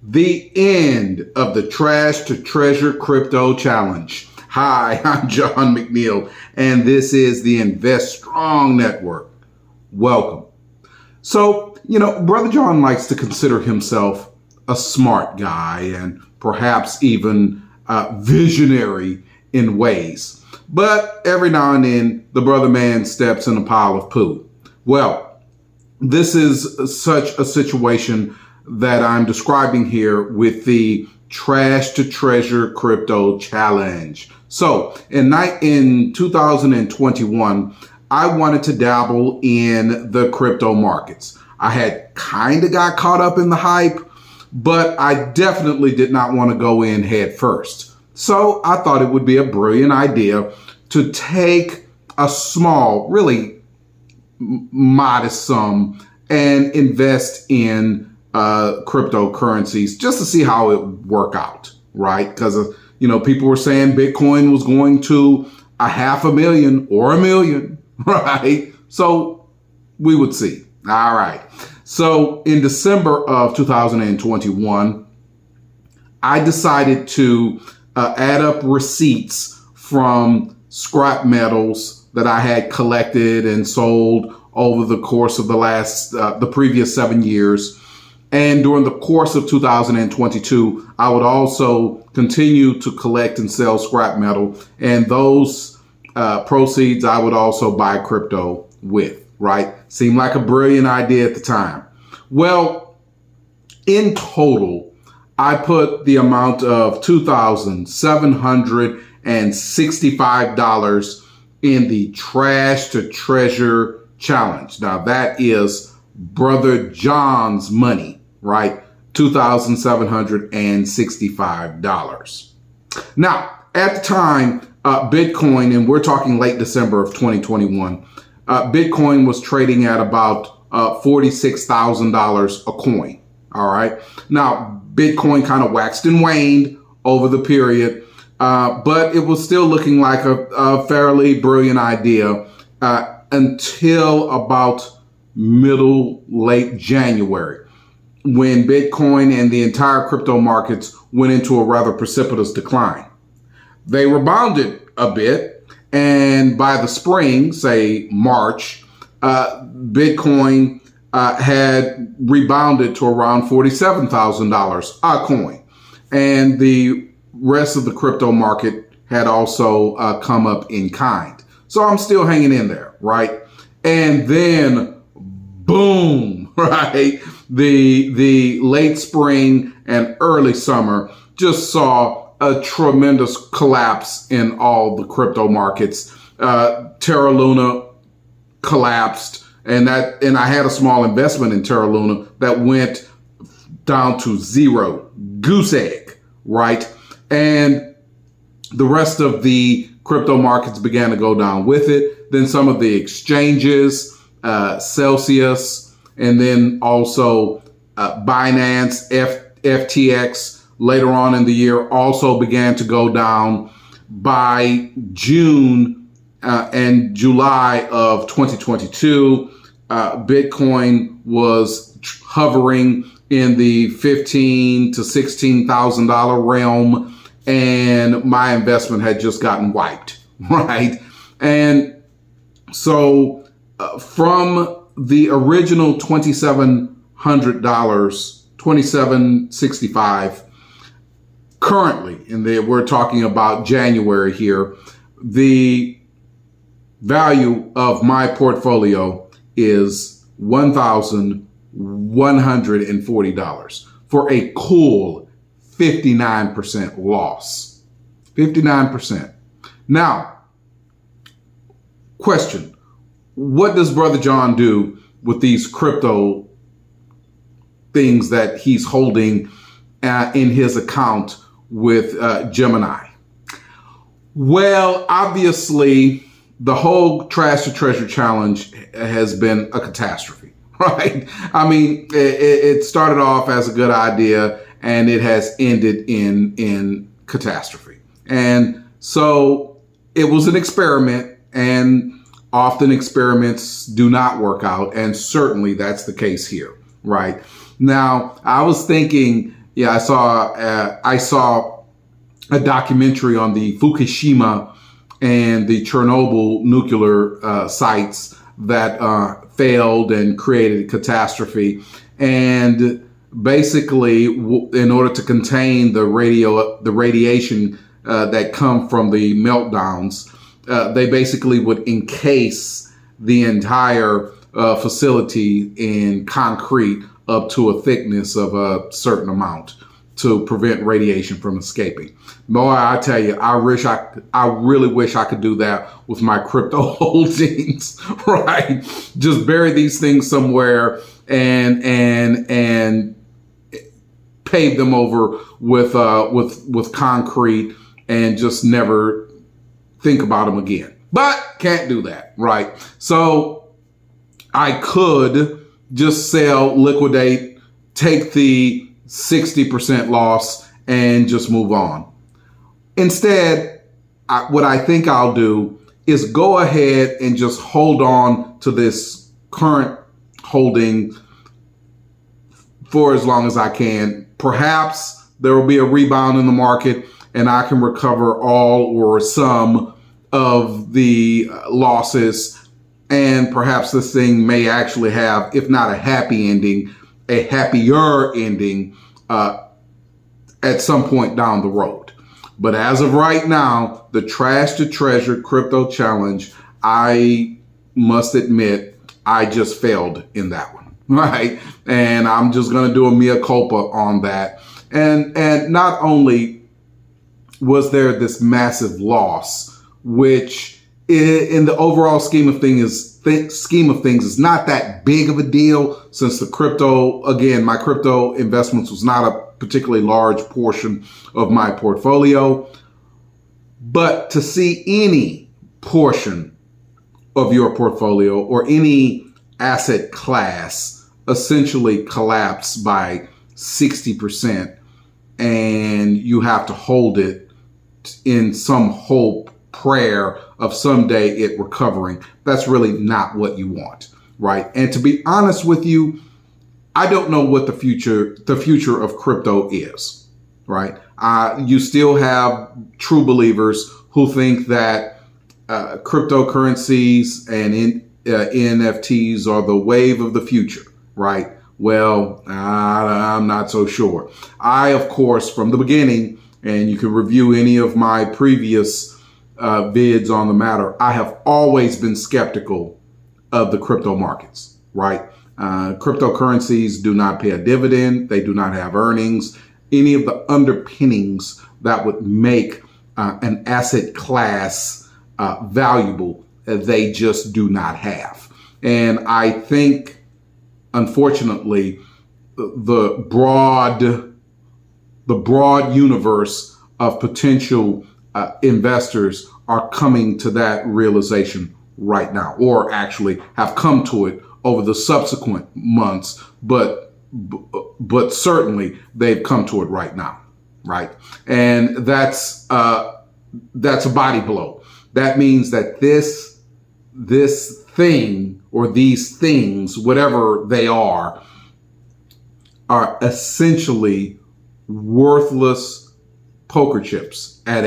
The end of the Trash to Treasure Crypto Challenge. Hi, I'm John McNeil, and this is the Invest Strong Network. Welcome. So, Brother John likes to consider himself a smart guy and perhaps even visionary in ways. But every now and then, the brother man steps in a pile of poo. Well, this is such a situation that I'm describing here with the Trash to Treasure Crypto Challenge. So in 2021, I wanted to dabble in the crypto markets. I had kind of got caught up in the hype, but I definitely did not want to go in head first. So I thought it would be a brilliant idea to take a small, really modest sum and invest in cryptocurrencies just to see how it would work out, right? Because, people were saying Bitcoin was going to $500,000 or $1 million, right? So we would see. All right. So in December of 2021, I decided to add up receipts from scrap metals that I had collected and sold over the course of the previous 7 years. And during the course of 2022, I would also continue to collect and sell scrap metal. And those proceeds I would also buy crypto with, right? Seemed like a brilliant idea at the time. Well, in total, I put the amount of $2,765 in the Trash to Treasure Challenge. Now, that is Brother John's money, right? $2,765. Now, at the time, Bitcoin, and we're talking late December of 2021, Bitcoin was trading at about $46,000 a coin. All right. Now, Bitcoin kind of waxed and waned over the period, but it was still looking like a fairly brilliant idea until about late January, when Bitcoin and the entire crypto markets went into a rather precipitous decline. They rebounded a bit, and by the spring, say March, Bitcoin had rebounded to around $47,000 a coin. And the rest of the crypto market had also come up in kind. So I'm still hanging in there, right? And then boom, right? The late spring and early summer just saw a tremendous collapse in all the crypto markets. Terra Luna collapsed, and I had a small investment in Terra Luna that went down to zero, goose egg, right? And the rest of the crypto markets began to go down with it. Then some of the exchanges, Celsius, and then also Binance, FTX later on in the year also began to go down. By June and July of 2022, Bitcoin was hovering in the $15,000 to $16,000 realm, and my investment had just gotten wiped, right? And so from the original $2,700, $2,765, currently, and we're talking about January here, the value of my portfolio is $1,140 for a cool 59% loss. 59%. Now, question. What does Brother John do with these crypto things that he's holding in his account with Gemini? Well, obviously, the whole Trash to Treasure Challenge has been a catastrophe, right? I mean, it started off as a good idea, and it has ended in catastrophe. And so it was an experiment, and often experiments do not work out, and certainly that's the case here, right? Now, I was thinking Yeah, I saw a documentary on the Fukushima and the Chernobyl nuclear sites that failed and created a catastrophe. And basically, in order to contain the radiation that come from the meltdowns, they basically would encase the entire facility in concrete up to a thickness of a certain amount to prevent radiation from escaping. Boy, I tell you, I really wish I could do that with my crypto holdings, right? Just bury these things somewhere and pave them over with concrete and just never think about them again. But can't do that, right? So I could just sell, liquidate, take the 60% loss and just move on. Instead, what I think I'll do is go ahead and just hold on to this current holding for as long as I can. Perhaps there will be a rebound in the market and I can recover all or some of the losses. And perhaps this thing may actually have, if not a happy ending, a happier ending at some point down the road. But as of right now, the Trash to Treasure Crypto Challenge, I must admit, I just failed in that one, right? And I'm just going to do a mea culpa on that. And not only was there this massive loss, which in the overall scheme of things is not that big of a deal, since the crypto, again, my crypto investments was not a particularly large portion of my portfolio. But to see any portion of your portfolio or any asset class essentially collapse by 60%, and you have to hold it in some hope, prayer of someday it recovering, that's really not what you want, right? And to be honest with you, I don't know what the future of crypto is, right? You still have true believers who think that cryptocurrencies and NFTs are the wave of the future, right? Well, I'm not so sure. I, of course, from the beginning, and you can review any of my previous vids on the matter, I have always been skeptical of the crypto markets, right? Cryptocurrencies do not pay a dividend. They do not have earnings. Any of the underpinnings that would make an asset class valuable, they just do not have. And I think, unfortunately, the broad universe of potential investors are coming to that realization right now, or actually have come to it over the subsequent months, but certainly they've come to it right now, right? And that's a body blow. That means that this thing or these things, whatever they are essentially worthless poker chips at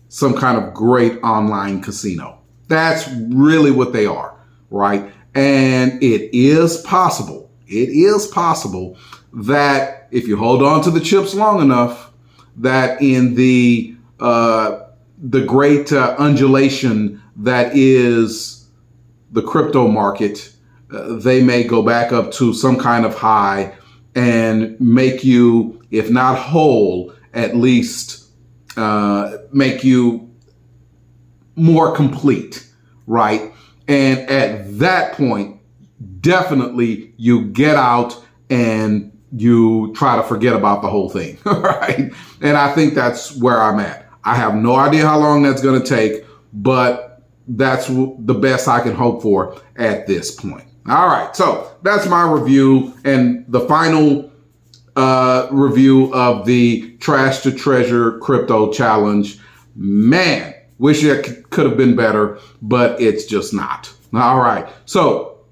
some kind of great online casino. That's really what they are, right? And it is possible that if you hold on to the chips long enough, that in the great undulation that is the crypto market, they may go back up to some kind of high and make you, if not whole, at least make you more complete, right? And at that point, definitely you get out and you try to forget about the whole thing, right? And I think that's where I'm at. I have no idea how long that's going to take, but that's the best I can hope for at this point. All right, so that's my review and the final review of the Trash to Treasure Crypto Challenge. Man, wish it could have been better, but it's just not. All right, so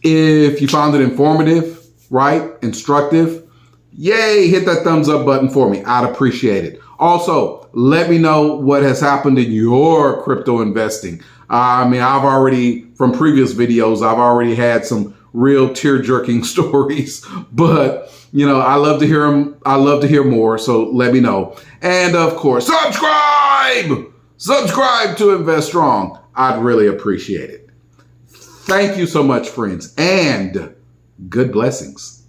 if you found it informative, right, instructive, yay, hit that thumbs up button for me. I'd appreciate it. Also, let me know what has happened in your crypto investing. I mean, from previous videos, I've already had some real tear-jerking stories, but I love to hear them. I love to hear more. So let me know. And of course, subscribe to Invest Strong. I'd really appreciate it. Thank you so much, friends, and good blessings.